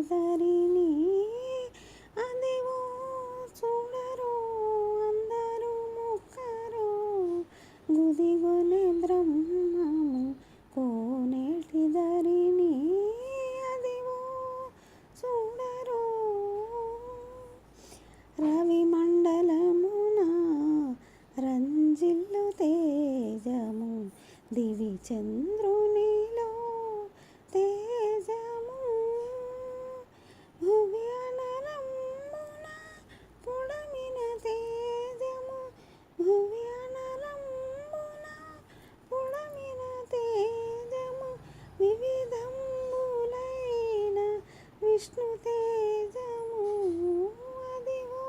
ధరిణి అదివో చూడరు అందరూ ముక్కరు గుదిగొనే బ్రహ్మము కోనేటి ధరిణి అదివో చూడరు రవి మండలమున రంజిల్లు తేజము దివి చంద్రునిలో తేజము భువి అనలమున పుడమిన తేజము భువి అనలమున పుడమిన తేజము వివిధములైన విష్ణు తేజము అదివో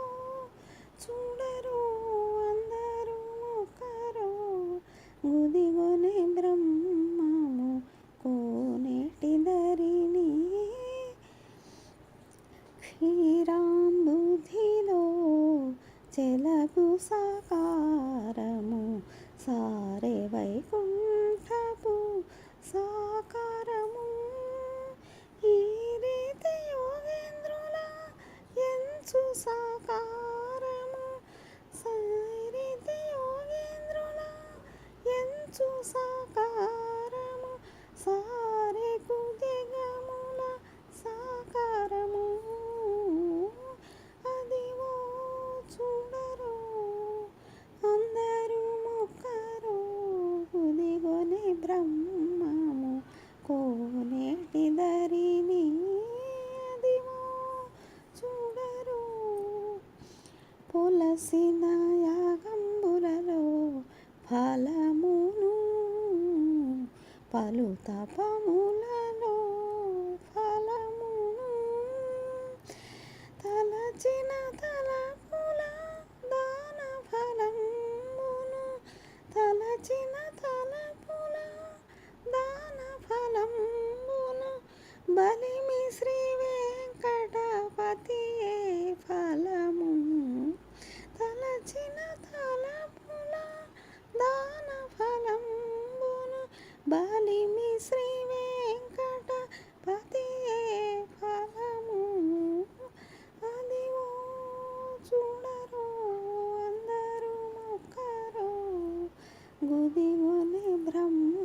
చూడరు అందరూ ఒకరు గుదిగొనే బ్రహ్మము కోనేటి ధరిణి క్షీరాంబుధిలో చెలగు సాకారము సారే వైకుంఠపు సాకారము ఈ రీతి యోగేంద్రుల ఎంచు సాకారము సైరీతి యోగేంద్రుల ఎంచు సాకారము సారే కుదిగముల సాకారము అదివో చూడరు అందరూ మొక్కరు గుదిగొనే బ్రహ్మము కోనేటి ధరిణి అదివో చూడరు పులసిన యాగంబులలో ఫలమును పలు తపములలో ఫలమును తలచిన తలపుల దాన ఫలమును తలచిన తలపుల దాన ఫలమును బలిమి శ్రీ వెంకటపతియే ఫలము తలచిన తలపుల దాన ఫలమును బలిమి శ్రీ వెంకటపతియే ఫలము అదివో చూడరు అందరూ మొక్కరు గుదిగొనే బ్రహ్మ